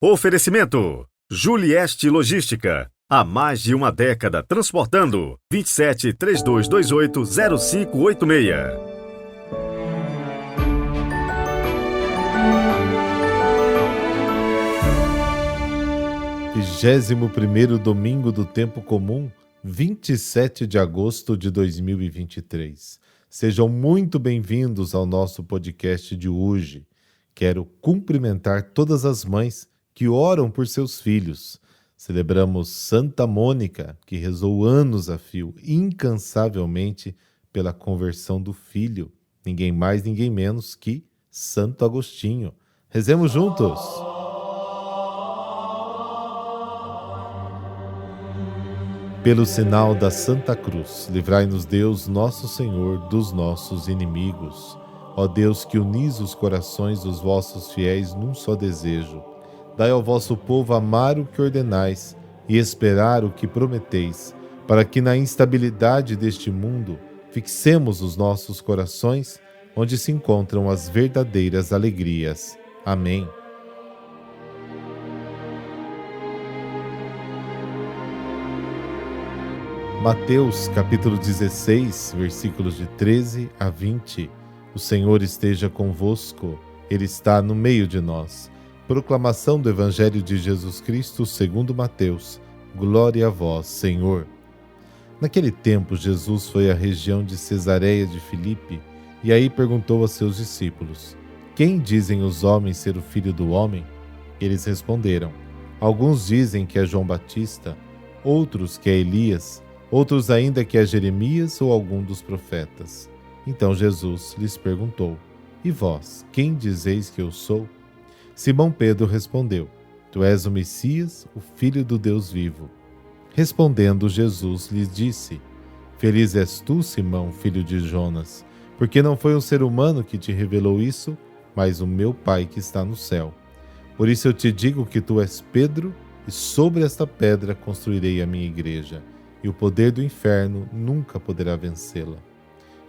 Oferecimento: Julieste Logística. Há mais de uma década transportando. 27 3228 0586. Vigésimo primeiro domingo do tempo comum, 27 de agosto de 2023. Sejam muito bem-vindos ao nosso podcast de hoje. Quero cumprimentar todas as mães que oram por seus filhos. Celebramos Santa Mônica, que rezou anos a fio, incansavelmente, pela conversão do filho. Ninguém mais, ninguém menos que Santo Agostinho. Rezemos juntos! Pelo sinal da Santa Cruz, livrai-nos Deus, nosso Senhor, dos nossos inimigos. Ó Deus, que unis os corações dos vossos fiéis num só desejo, dai ao vosso povo amar o que ordenais e esperar o que prometeis, para que na instabilidade deste mundo fixemos os nossos corações onde se encontram as verdadeiras alegrias. Amém. Mateus, capítulo 16, versículos de 13 a 20. O Senhor esteja convosco, Ele está no meio de nós. Proclamação do Evangelho de Jesus Cristo segundo Mateus. Glória a vós, Senhor. Naquele tempo, Jesus foi à região de Cesareia de Filipe e aí perguntou a seus discípulos: Quem dizem os homens ser o Filho do Homem? Eles responderam: Alguns dizem que é João Batista, outros que é Elias, outros ainda que é Jeremias ou algum dos profetas. Então Jesus lhes perguntou: E vós, quem dizeis que eu sou? Simão Pedro respondeu: Tu és o Messias, o Filho do Deus vivo. Respondendo Jesus lhes disse: Feliz és tu, Simão, filho de Jonas, porque não foi um ser humano que te revelou isso, mas o meu Pai que está no céu. Por isso eu te digo que tu és Pedro, e sobre esta pedra construirei a minha igreja, e o poder do inferno nunca poderá vencê-la.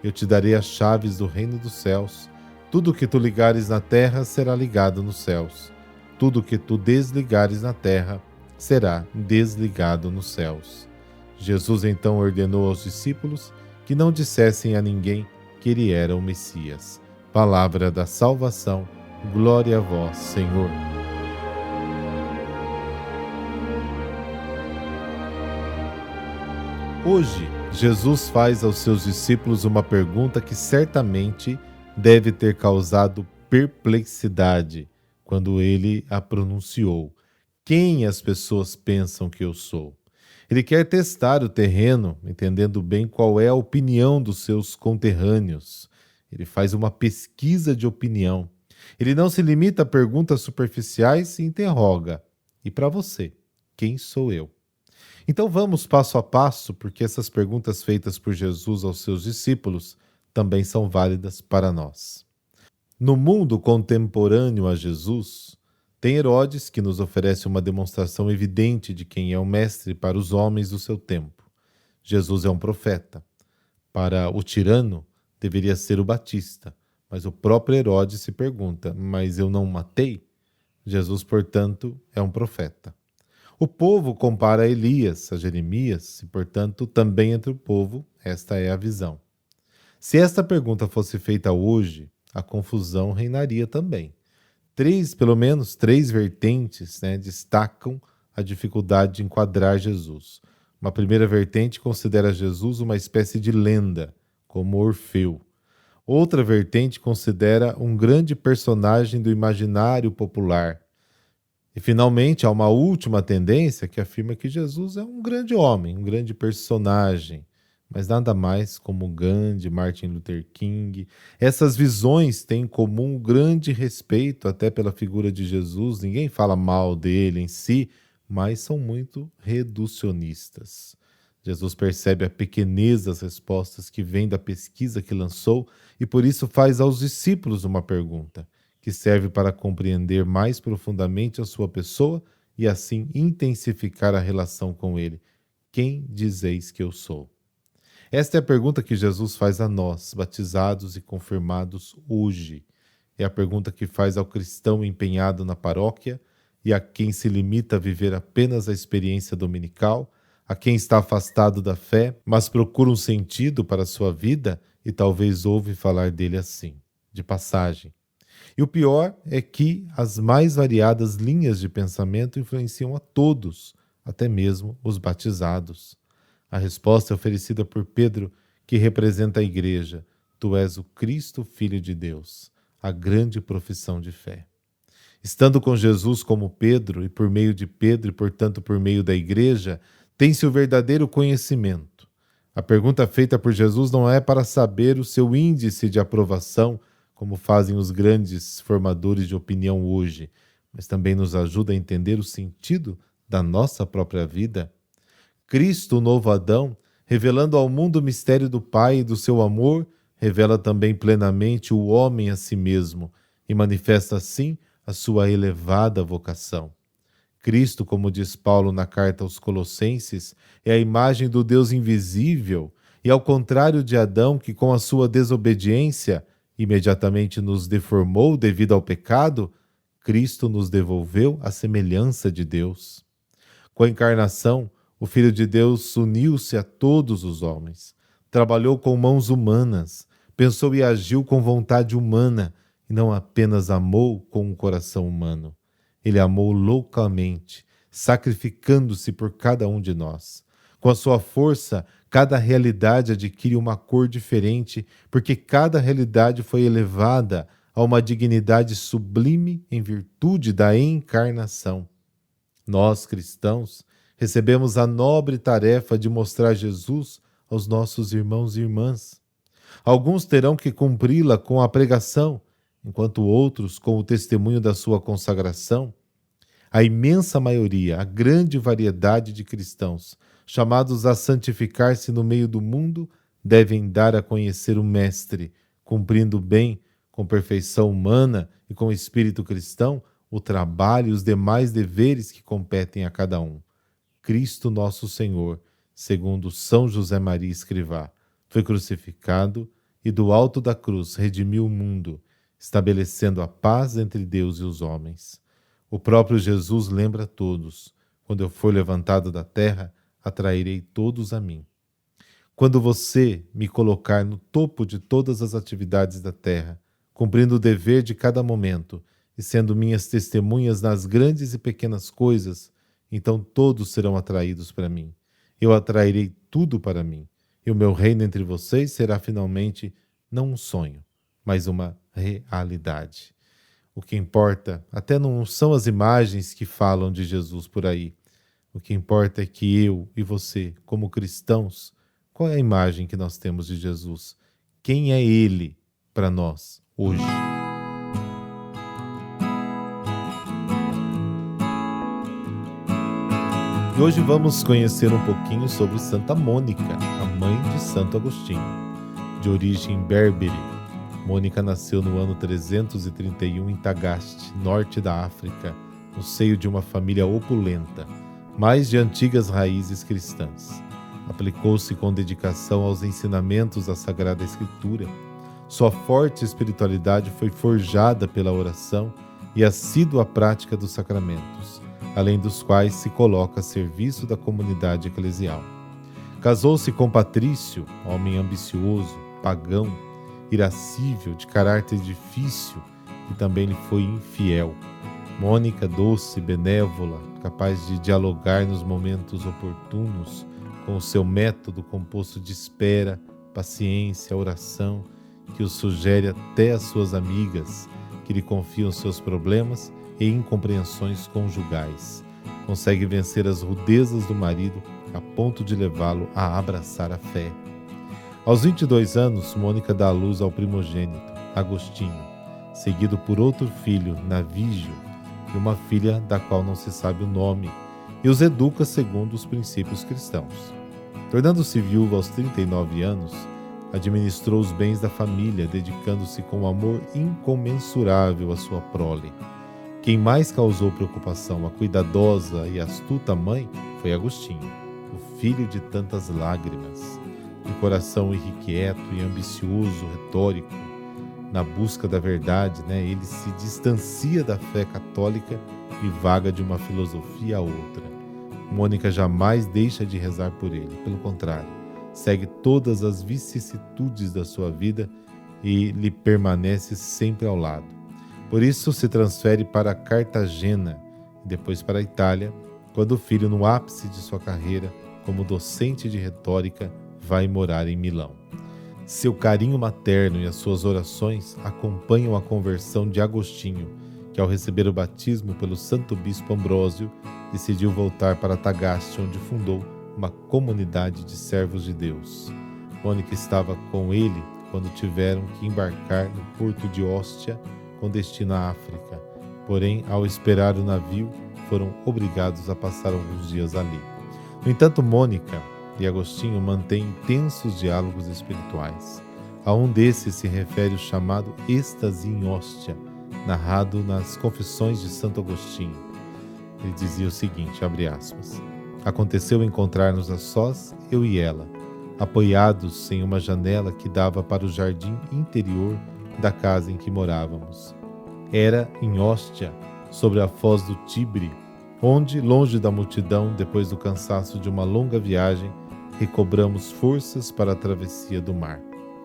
Eu te darei as chaves do reino dos céus. Tudo que tu ligares na terra será ligado nos céus. Tudo que tu desligares na terra será desligado nos céus. Jesus então ordenou aos discípulos que não dissessem a ninguém que ele era o Messias. Palavra da salvação. Glória a vós, Senhor. Hoje, Jesus faz aos seus discípulos uma pergunta que certamente deve ter causado perplexidade quando ele a pronunciou. Quem as pessoas pensam que eu sou? Ele quer testar o terreno, entendendo bem qual é a opinião dos seus conterrâneos. Ele faz uma pesquisa de opinião. Ele não se limita a perguntas superficiais e interroga: e para você, quem sou eu? Então vamos passo a passo, porque essas perguntas feitas por Jesus aos seus discípulos também são válidas para nós. No mundo contemporâneo a Jesus, tem Herodes que nos oferece uma demonstração evidente de quem é o mestre para os homens do seu tempo. Jesus é um profeta. Para o tirano, deveria ser o Batista, mas o próprio Herodes se pergunta: mas eu não matei? Jesus, portanto, é um profeta. O povo compara a Elias, a Jeremias, e, portanto, também entre o povo, esta é a visão. Se esta pergunta fosse feita hoje, a confusão reinaria também. Pelo menos três vertentes, destacam a dificuldade de enquadrar Jesus. Uma primeira vertente considera Jesus uma espécie de lenda, como Orfeu. Outra vertente considera um grande personagem do imaginário popular. E, finalmente, há uma última tendência que afirma que Jesus é um grande homem, um grande personagem, mas nada mais como Gandhi, Martin Luther King. Essas visões têm em comum um grande respeito até pela figura de Jesus. Ninguém fala mal dele em si, mas são muito reducionistas. Jesus percebe a pequenez das respostas que vêm da pesquisa que lançou e por isso faz aos discípulos uma pergunta que serve para compreender mais profundamente a sua pessoa e assim intensificar a relação com ele. Quem dizeis que eu sou? Esta é a pergunta que Jesus faz a nós, batizados e confirmados hoje. É a pergunta que faz ao cristão empenhado na paróquia e a quem se limita a viver apenas a experiência dominical, a quem está afastado da fé, mas procura um sentido para a sua vida e talvez ouve falar dele assim, de passagem. E o pior é que as mais variadas linhas de pensamento influenciam a todos, até mesmo os batizados. A resposta é oferecida por Pedro, que representa a igreja: Tu és o Cristo, Filho de Deus, a grande profissão de fé. Estando com Jesus como Pedro, e por meio de Pedro e, portanto, por meio da igreja, tem-se o verdadeiro conhecimento. A pergunta feita por Jesus não é para saber o seu índice de aprovação, como fazem os grandes formadores de opinião hoje, mas também nos ajuda a entender o sentido da nossa própria vida. Cristo, o novo Adão, revelando ao mundo o mistério do Pai e do seu amor, revela também plenamente o homem a si mesmo e manifesta assim a sua elevada vocação. Cristo, como diz Paulo na carta aos Colossenses, é a imagem do Deus invisível e, ao contrário de Adão, que com a sua desobediência imediatamente nos deformou devido ao pecado, Cristo nos devolveu a semelhança de Deus. Com a encarnação, o Filho de Deus uniu-se a todos os homens, trabalhou com mãos humanas, pensou e agiu com vontade humana, e não apenas amou com um coração humano. Ele amou loucamente, sacrificando-se por cada um de nós. Com a sua força, cada realidade adquire uma cor diferente, porque cada realidade foi elevada a uma dignidade sublime em virtude da encarnação. Nós, cristãos, recebemos a nobre tarefa de mostrar Jesus aos nossos irmãos e irmãs. Alguns terão que cumpri-la com a pregação, enquanto outros com o testemunho da sua consagração. A imensa maioria, a grande variedade de cristãos, chamados a santificar-se no meio do mundo, devem dar a conhecer o Mestre, cumprindo bem, com perfeição humana e com espírito cristão, o trabalho e os demais deveres que competem a cada um. Cristo nosso Senhor, segundo São José Maria Escrivá, foi crucificado e do alto da cruz redimiu o mundo, estabelecendo a paz entre Deus e os homens. O próprio Jesus lembra a todos: quando eu for levantado da terra, atrairei todos a mim. Quando você me colocar no topo de todas as atividades da terra, cumprindo o dever de cada momento e sendo minhas testemunhas nas grandes e pequenas coisas, então todos serão atraídos para mim. Eu atrairei tudo para mim, e o meu reino entre vocês será finalmente não um sonho, mas uma realidade. O que importa até não são as imagens que falam de Jesus por aí. O que importa é que eu e você, como cristãos, qual é a imagem que nós temos de Jesus? Quem é Ele para nós hoje? E hoje vamos conhecer um pouquinho sobre Santa Mônica, a mãe de Santo Agostinho. De origem berbere, Mônica nasceu no ano 331 em Tagaste, norte da África, no seio de uma família opulenta, mas de antigas raízes cristãs. Aplicou-se com dedicação aos ensinamentos da Sagrada Escritura. Sua forte espiritualidade foi forjada pela oração e assídua prática dos sacramentos, além dos quais se coloca a serviço da comunidade eclesial. Casou-se com Patrício, homem ambicioso, pagão, irascível, de caráter difícil, e também lhe foi infiel. Mônica, doce, benévola, capaz de dialogar nos momentos oportunos, com o seu método composto de espera, paciência, oração, que o sugere até às suas amigas, que lhe confiam seus problemas e incompreensões conjugais. Consegue vencer as rudezas do marido a ponto de levá-lo a abraçar a fé. Aos 22 anos, Mônica dá à luz ao primogênito, Agostinho, seguido por outro filho, Navígio, e uma filha da qual não se sabe o nome, e os educa segundo os princípios cristãos. Tornando-se viúva aos 39 anos, administrou os bens da família, dedicando-se com amor incomensurável à sua prole. Quem mais causou preocupação à cuidadosa e astuta mãe foi Agostinho, o filho de tantas lágrimas. De coração irrequieto e ambicioso, retórico, na busca da verdade, ele se distancia da fé católica e vaga de uma filosofia a outra. Mônica jamais deixa de rezar por ele, pelo contrário, segue todas as vicissitudes da sua vida e lhe permanece sempre ao lado. Por isso se transfere para Cartagena e depois para a Itália, quando o filho, no ápice de sua carreira como docente de retórica, vai morar em Milão. Seu carinho materno e as suas orações acompanham a conversão de Agostinho, que ao receber o batismo pelo santo bispo Ambrósio, decidiu voltar para Tagaste, onde fundou uma comunidade de servos de Deus. Mônica estava com ele quando tiveram que embarcar no porto de Ostia, com destino à África. Porém, ao esperar o navio, foram obrigados a passar alguns dias ali. No entanto, Mônica e Agostinho mantêm intensos diálogos espirituais. A um desses se refere o chamado êxtase em Ostia, narrado nas Confissões de Santo Agostinho. Ele dizia o seguinte, abre aspas, aconteceu encontrar-nos a sós, eu e ela, apoiados em uma janela que dava para o jardim interior da casa em que morávamos. Era em Ostia, sobre a foz do Tibre, onde, longe da multidão, depois do cansaço de uma longa viagem, recobramos forças para a travessia do mar.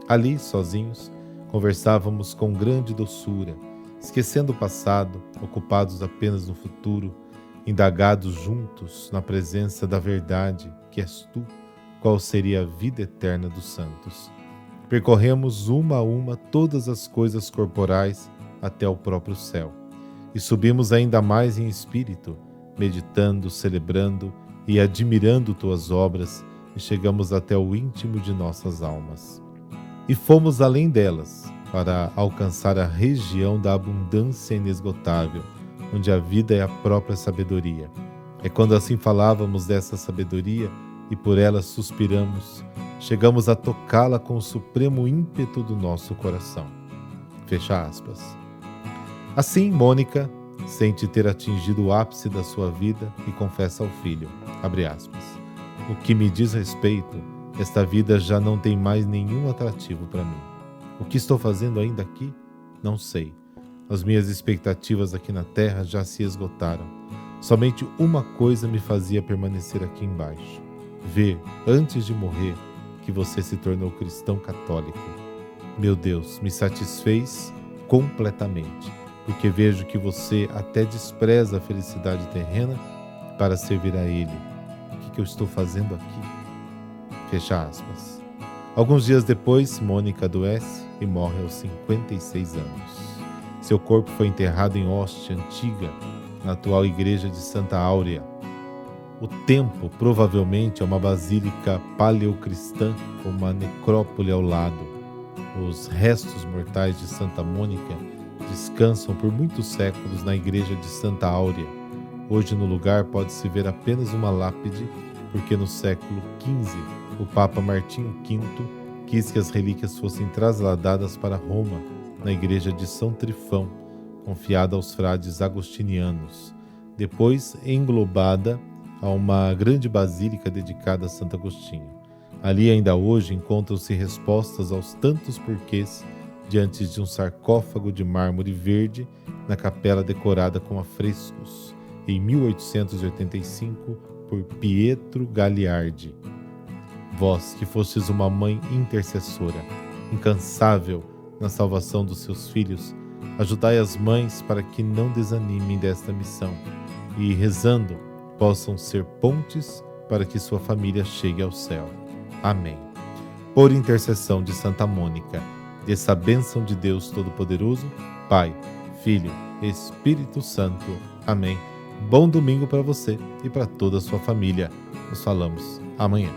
Ali, sozinhos, conversávamos com grande doçura, esquecendo o passado, ocupados apenas no futuro, indagados juntos na presença da verdade, que és tu, qual seria a vida eterna dos santos. Percorremos uma a uma todas as coisas corporais até o próprio céu, e subimos ainda mais em espírito, meditando, celebrando e admirando tuas obras, e chegamos até o íntimo de nossas almas. E fomos além delas, para alcançar a região da abundância inesgotável, onde a vida é a própria sabedoria. É quando assim falávamos dessa sabedoria e por ela suspiramos, chegamos a tocá-la com o supremo ímpeto do nosso coração. Fecha aspas. Assim, Mônica sente ter atingido o ápice da sua vida e confessa ao filho, abre aspas, o que me diz respeito, esta vida já não tem mais nenhum atrativo para mim. O que estou fazendo ainda aqui? Não sei. As minhas expectativas aqui na terra já se esgotaram. Somente uma coisa me fazia permanecer aqui embaixo. Ver, antes de morrer, que você se tornou cristão católico. Meu Deus, me satisfez completamente, porque vejo que você até despreza a felicidade terrena para servir a Ele. O que eu estou fazendo aqui? Fecha aspas. Alguns dias depois, Mônica adoece e morre aos 56 anos. Seu corpo foi enterrado em Ostia Antiga, na atual igreja de Santa Áurea. O templo provavelmente é uma basílica paleocristã com uma necrópole ao lado. Os restos mortais de Santa Mônica descansam por muitos séculos na igreja de Santa Áurea. Hoje no lugar pode-se ver apenas uma lápide, porque no século XV o Papa Martinho V quis que as relíquias fossem trasladadas para Roma, na igreja de São Trifão, confiada aos frades agostinianos, depois englobada a uma grande basílica dedicada a Santo Agostinho. Ali ainda hoje encontram-se respostas aos tantos porquês diante de um sarcófago de mármore verde na capela decorada com afrescos, em 1885 por Pietro Gagliardi. Vós que fostes uma mãe intercessora, incansável na salvação dos seus filhos, ajudai as mães para que não desanimem desta missão e, rezando, possam ser pontes para que sua família chegue ao céu. Amém. Por intercessão de Santa Mônica, dessa bênção de Deus Todo-Poderoso, Pai, Filho, Espírito Santo. Amém. Bom domingo para você e para toda a sua família. Nos falamos amanhã.